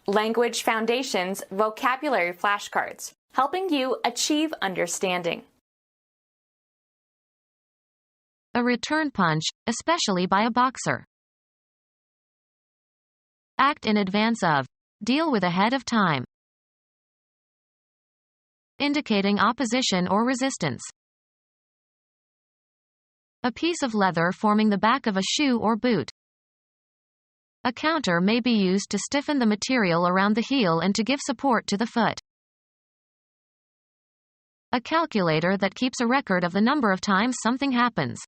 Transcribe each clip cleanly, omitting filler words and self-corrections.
Language Foundations Vocabulary Flashcards, helping you achieve understanding. A return punch, especially by a boxer. Act in advance of. Deal with ahead of time. Indicating opposition or resistance. A piece of leather forming the back of a shoe or boot. A counter may be used to stiffen the material around the heel and to give support to the foot. A calculator that keeps a record of the number of times something happens.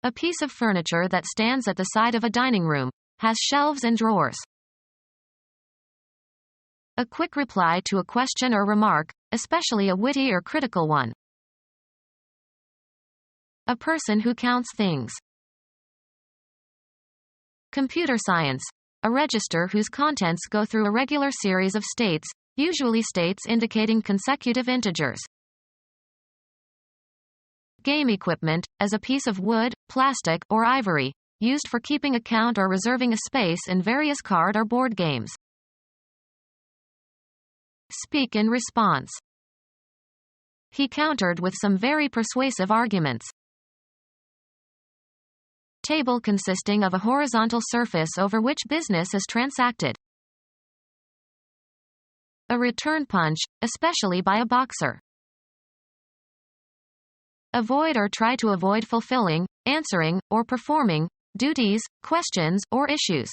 A piece of furniture that stands at the side of a dining room, has shelves and drawers. A quick reply to a question or remark, especially a witty or critical one. A person who counts things. Computer science. A register whose contents go through a regular series of states, usually states indicating consecutive integers. Game equipment, as a piece of wood, plastic, or ivory, used for keeping account or reserving a space in various card or board games. Speak in response. He countered with some very persuasive arguments. Table consisting of a horizontal surface over which business is transacted. A return punch, especially by a boxer. Avoid or try to avoid fulfilling, answering, or performing duties, questions, or issues.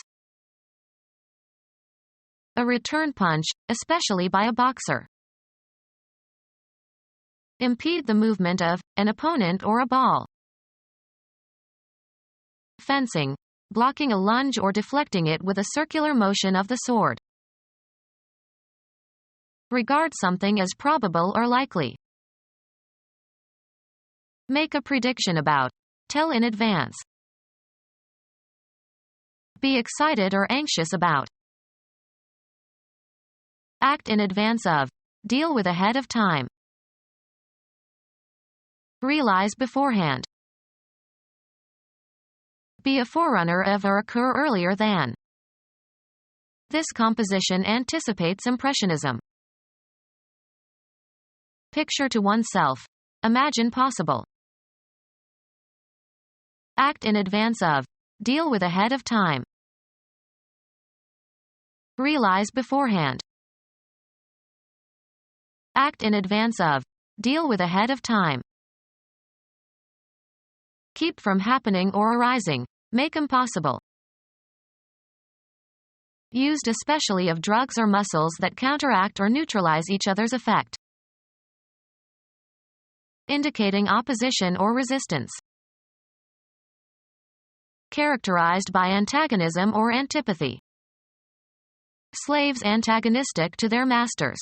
A return punch, especially by a boxer. Impede the movement of an opponent or a ball. Fencing. Blocking a lunge or deflecting it with a circular motion of the sword. Regard something as probable or likely. Make a prediction about. Tell in advance. Be excited or anxious about. Act in advance of. Deal with ahead of time. Realize beforehand. Be a forerunner of or occur earlier than. This composition anticipates Impressionism. Picture to oneself. Imagine possible. Act in advance of. Deal with ahead of time. Realize beforehand. Act in advance of. Deal with ahead of time. Keep from happening or arising. Make impossible. Used especially of drugs or muscles that counteract or neutralize each other's effect. Indicating opposition or resistance. Characterized by antagonism or antipathy. Slaves antagonistic to their masters.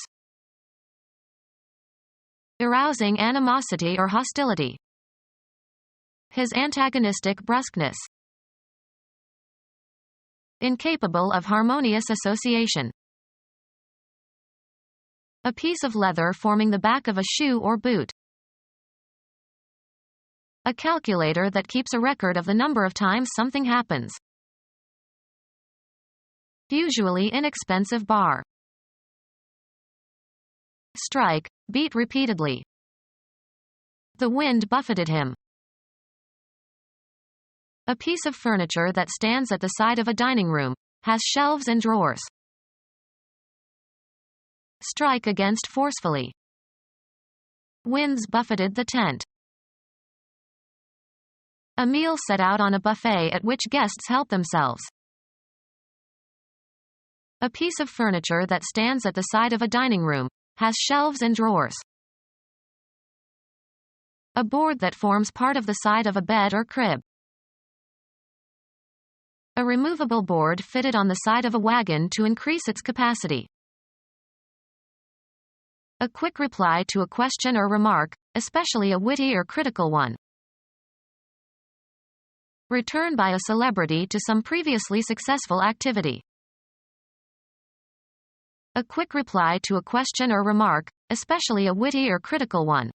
Arousing animosity or hostility. His antagonistic brusqueness. Incapable of harmonious association. A piece of leather forming the back of a shoe or boot. A calculator that keeps a record of the number of times something happens. Usually inexpensive bar. Strike, beat repeatedly. The wind buffeted him. A piece of furniture that stands at the side of a dining room, has shelves and drawers. Strike against forcefully. Winds buffeted the tent. A meal set out on a buffet at which guests help themselves. A piece of furniture that stands at the side of a dining room, has shelves and drawers. A board that forms part of the side of a bed or crib. A removable board fitted on the side of a wagon to increase its capacity. A quick reply to a question or remark, especially a witty or critical one. Return by a celebrity to some previously successful activity. A quick reply to a question or remark, especially a witty or critical one.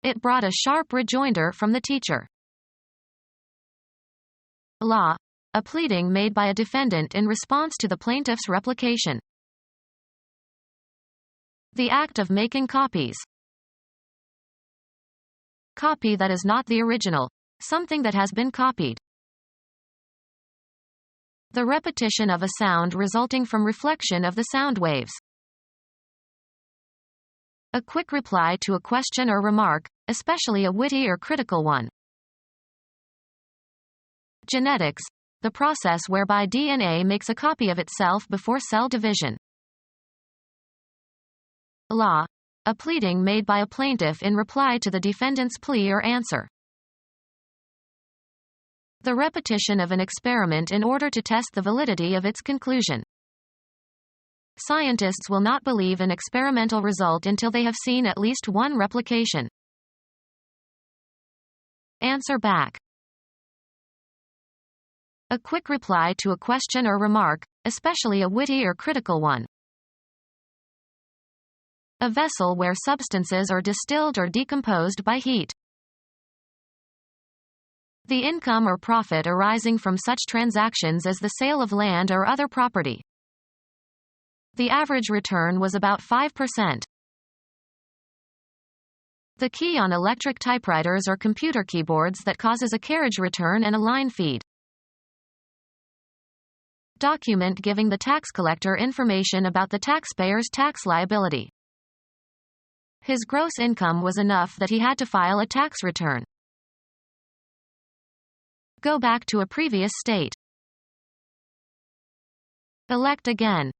It brought a sharp rejoinder from the teacher. Law. a pleading made by a defendant in response to the plaintiff's replication. The act of making copies. Copy that is not the original. Something that has been copied. The repetition of a sound resulting from reflection of the sound waves. A quick reply to a question or remark, especially a witty or critical one. Genetics, the process whereby DNA makes a copy of itself before cell division. Law, a pleading made by a plaintiff in reply to the defendant's plea or answer. The repetition of an experiment in order to test the validity of its conclusion. Scientists will not believe an experimental result until they have seen at least one replication. Answer back. A quick reply to a question or remark, especially a witty or critical one. A vessel where substances are distilled or decomposed by heat. The income or profit arising from such transactions as the sale of land or other property. The average return was about 5%. The key on electric typewriters or computer keyboards that causes a carriage return and a line feed. Document giving the tax collector information about the taxpayer's tax liability. His gross income was enough that he had to file a tax return. Go back to a previous state. Elect again.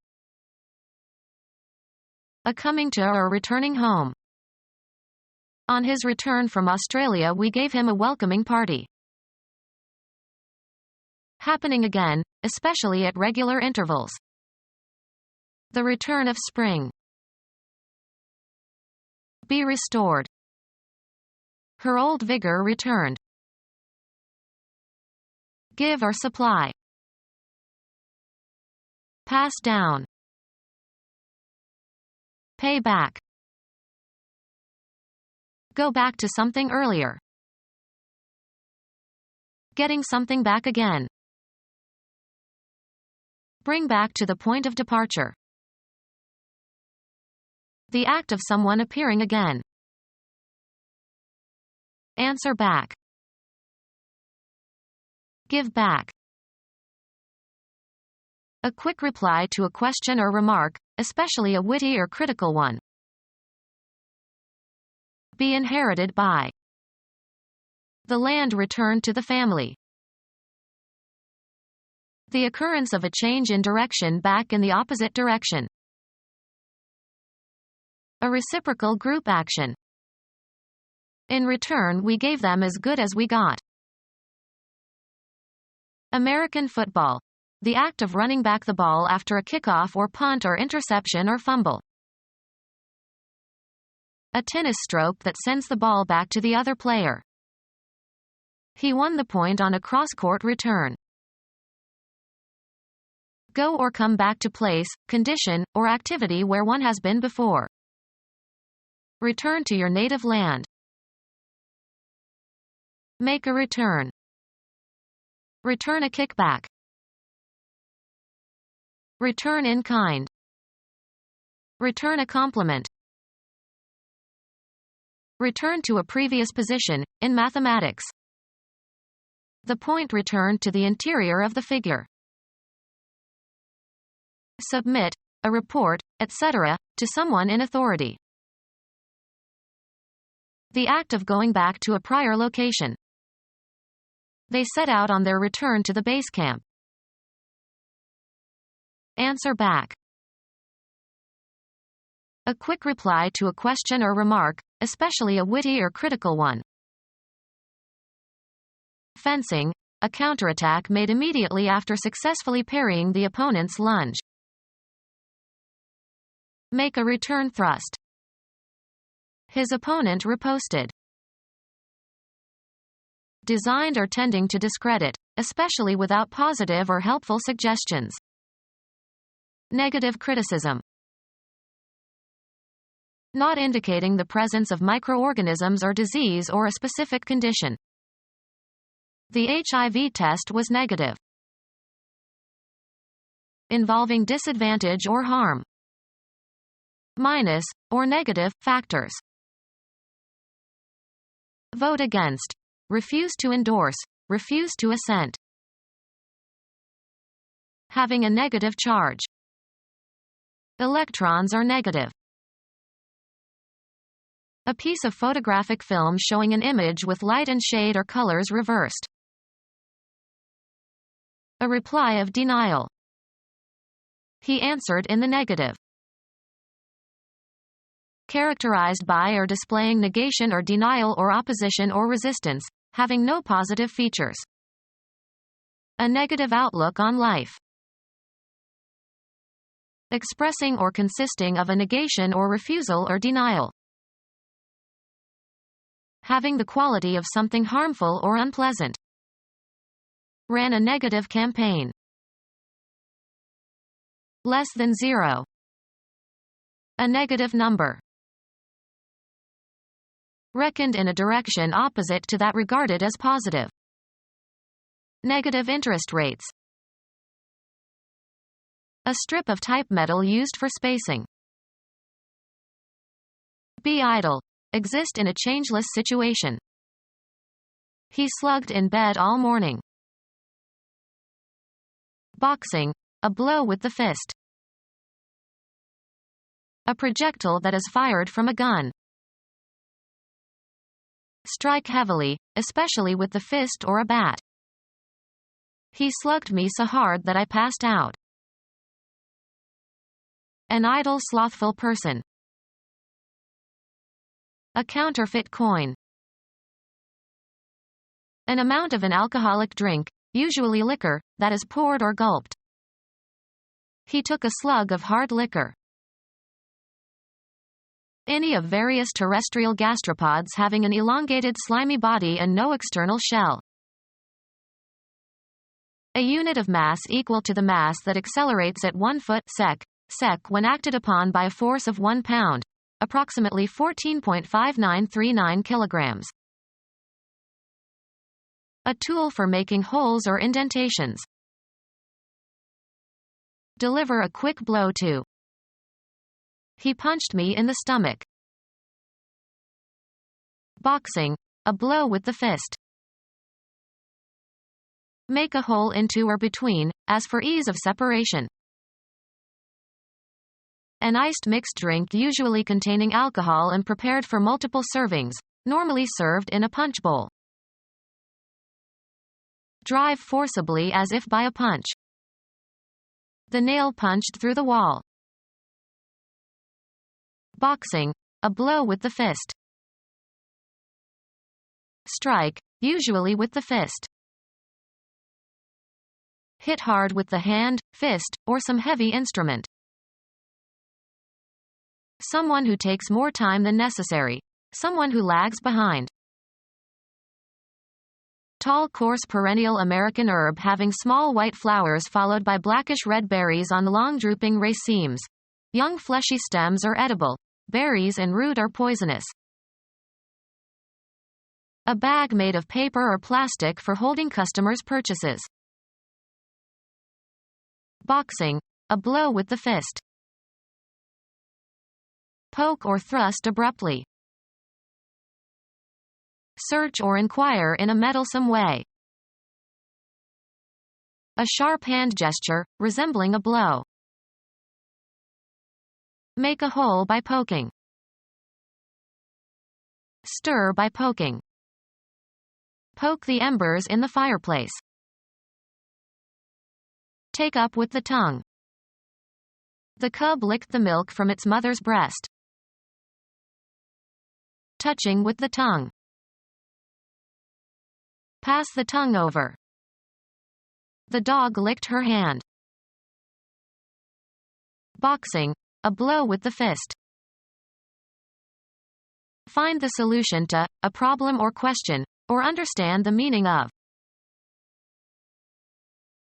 A coming to or returning home. On his return from Australia, we gave him a welcoming party. Happening again, especially at regular intervals. The return of spring. Be restored. Her old vigor returned. Give or supply. Pass down. Pay back. Go back to something earlier. Getting something back again. Bring back to the point of departure. The act of someone appearing again. Answer back. Give back. A quick reply to a question or remark, especially a witty or critical one. Be inherited by. The land returned to the family. The occurrence of a change in direction back in the opposite direction. A reciprocal group action. In return, we gave them as good as we got. American football. The act of running back the ball after a kickoff or punt or interception or fumble. A tennis stroke that sends the ball back to the other player. He won the point on a cross-court return. Go or come back to place, condition, or activity where one has been before. Return to your native land. Make a return. Return a kickback. Return in kind. Return a compliment. Return to a previous position, in mathematics. The point returned to the interior of the figure. Submit, a report, etc., to someone in authority. The act of going back to a prior location. They set out on their return to the base camp. Answer back. A quick reply to a question or remark, especially a witty or critical one. Fencing, a counterattack made immediately after successfully parrying the opponent's lunge. Make a return thrust. His opponent riposted. Designed or tending to discredit, especially without positive or helpful suggestions. Negative criticism. Not indicating the presence of microorganisms or disease or a specific condition. The HIV test was negative. involving disadvantage or harm. Minus, or negative, factors. Vote against. Refuse to endorse. Refuse to assent. Having a negative charge. Electrons are negative. A piece of photographic film showing an image with light and shade or colors reversed. A reply of denial. He answered in the negative. Characterized by or displaying negation or denial or opposition or resistance, having no positive features. A negative outlook on life. Expressing or consisting of a negation or refusal or denial. Having the quality of something harmful or unpleasant. Ran a negative campaign. Less than 0. A negative number. Reckoned in a direction opposite to that regarded as positive. Negative interest rates. A strip of type metal used for spacing. Be idle. Exist in a changeless situation. He slugged in bed all morning. Boxing. A blow with the fist. A projectile that is fired from a gun. Strike heavily, especially with the fist or a bat. He slugged me so hard that I passed out. An idle, slothful person. A counterfeit coin. An amount of an alcoholic drink, usually liquor, that is poured or gulped. He took a slug of hard liquor. Any of various terrestrial gastropods having an elongated slimy body and no external shell. A unit of mass equal to the mass that accelerates at 1 foot sec when acted upon by a force of 1 pound, approximately 14.5939 kilograms. A tool for making holes or indentations. Deliver a quick blow to. He punched me in the stomach. Boxing. A blow with the fist. Make a hole into or between, as for ease of separation. An iced mixed drink usually containing alcohol and prepared for multiple servings, normally served in a punch bowl. Drive forcibly as if by a punch. The nail punched through the wall. Boxing. A blow with the fist. Strike, usually with the fist. Hit hard with the hand, fist, or some heavy instrument. Someone who takes more time than necessary. Someone who lags behind. Tall, coarse perennial American herb having small white flowers followed by blackish-red berries on long drooping racemes. Young fleshy stems are edible. Berries and root are poisonous. A bag made of paper or plastic for holding customers' purchases. Boxing. A blow with the fist. Poke or thrust abruptly. Search or inquire in a meddlesome way. A sharp hand gesture, resembling a blow. Make a hole by poking. Stir by poking. Poke the embers in the fireplace. Take up with the tongue. The cub licked the milk from its mother's breast. Touching with the tongue. Pass the tongue over. The dog licked her hand. Boxing. A blow with the fist. Find the solution to a problem or question, or understand the meaning of.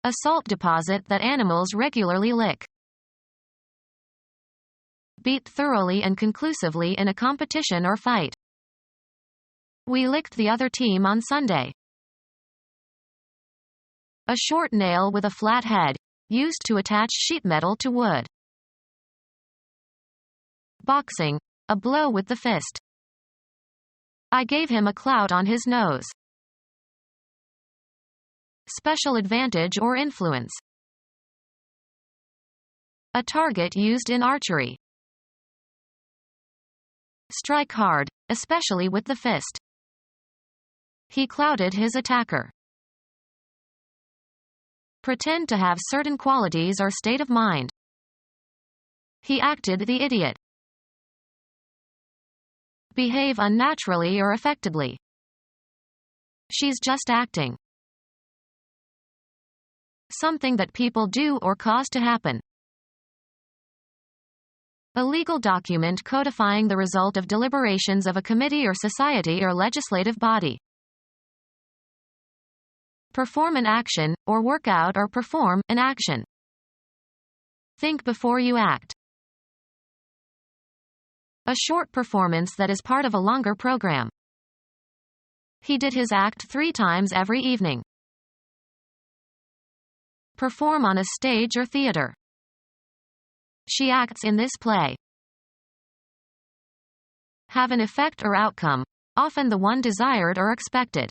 A salt deposit that animals regularly lick. Beat thoroughly and conclusively in a competition or fight. We licked the other team on Sunday. A short nail with a flat head, used to attach sheet metal to wood. Boxing, a blow with the fist. I gave him a clout on his nose. Special advantage or influence. A target used in archery. Strike hard, especially with the fist. He clouted his attacker. Pretend to have certain qualities or state of mind. He acted the idiot. Behave unnaturally or affectedly. She's just acting. Something that people do or cause to happen. A legal document codifying the result of deliberations of a committee or society or legislative body. Perform an action, or work out or perform an action. Think before you act. A short performance that is part of a longer program. He did his act 3 times every evening. Perform on a stage or theater. She acts in this play. Have an effect or outcome, often the one desired or expected.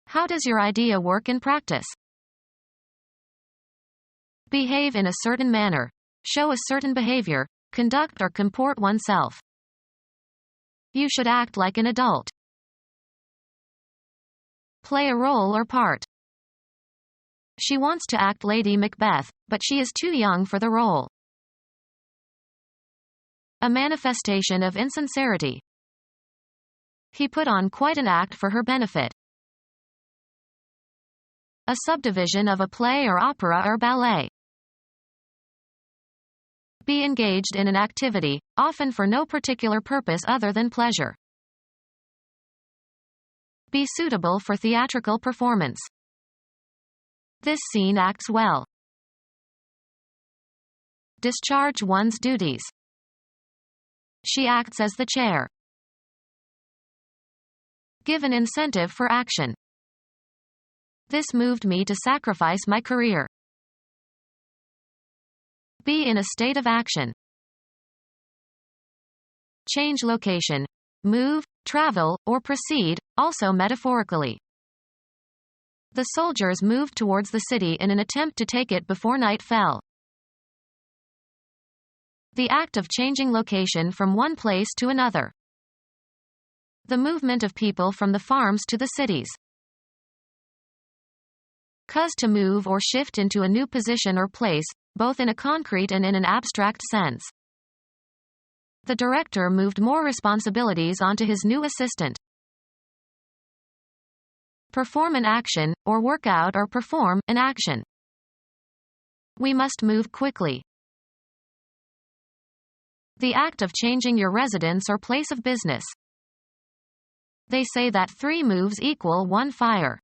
How does your idea work in practice? Behave in a certain manner. Show a certain behavior, conduct or comport oneself. You should act like an adult. Play a role or part. She wants to act Lady Macbeth, but she is too young for the role. A manifestation of insincerity. He put on quite an act for her benefit. A subdivision of a play or opera or ballet. Be engaged in an activity, often for no particular purpose other than pleasure. Be suitable for theatrical performance. This scene acts well. Discharge one's duties. She acts as the chair. Give an incentive for action. This moved me to sacrifice my career. Be in a state of action. Change location. Move, travel, or proceed, also metaphorically. The soldiers moved towards the city in an attempt to take it before night fell. The act of changing location from one place to another. The movement of people from the farms to the cities. Cause to move or shift into a new position or place, both in a concrete and in an abstract sense. The director moved more responsibilities onto his new assistant. Perform an action, or work out or perform an action. We must move quickly. The act of changing your residence or place of business. They say that 3 moves equal 1 fire.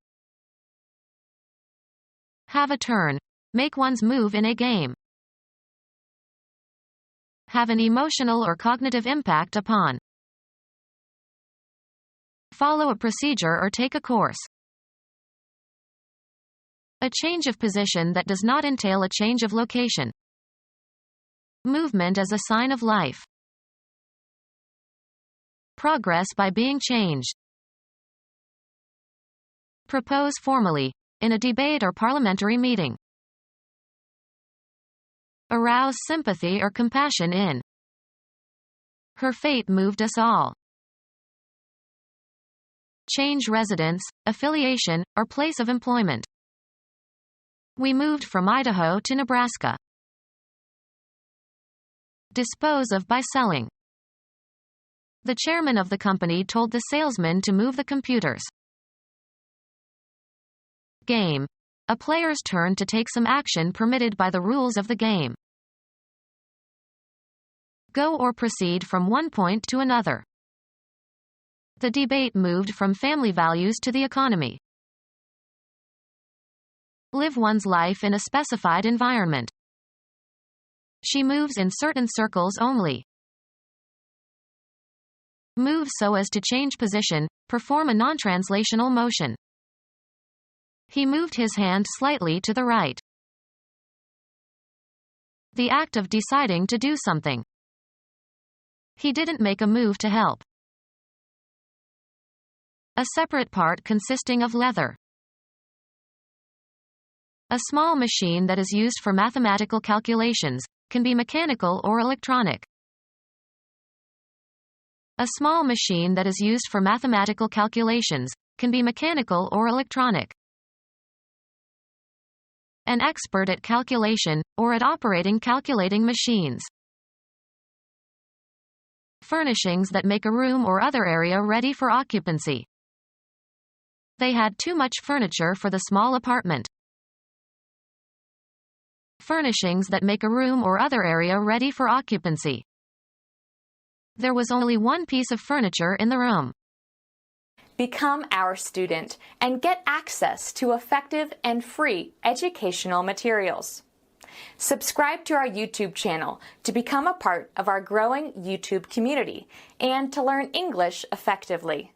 Have a turn. Make one's move in a game. Have an emotional or cognitive impact upon. Follow a procedure or take a course. A change of position that does not entail a change of location. Movement as a sign of life. Progress by being changed. Propose formally, in a debate or parliamentary meeting. Arouse sympathy or compassion in. Her fate moved us all. Change residence, affiliation, or place of employment. We moved from Idaho to Nebraska. Dispose of by selling. The chairman of the company told the salesman to move the computers. Game. A player's turn to take some action permitted by the rules of the game. Go or proceed from one point to another. The debate moved from family values to the economy. Live one's life in a specified environment. She moves in certain circles only. Move so as to change position, perform a non-translational motion. He moved his hand slightly to the right. The act of deciding to do something. He didn't make a move to help. A separate part consisting of leather. A small machine that is used for mathematical calculations, can be mechanical or electronic. A small machine that is used for mathematical calculations, can be mechanical or electronic. An expert at calculation, or at operating calculating machines. Furnishings that make a room or other area ready for occupancy. They had too much furniture for the small apartment. Furnishings that make a room or other area ready for occupancy. There was only one piece of furniture in the room. Become our student and get access to effective and free educational materials. Subscribe to our YouTube channel to become a part of our growing YouTube community and to learn English effectively.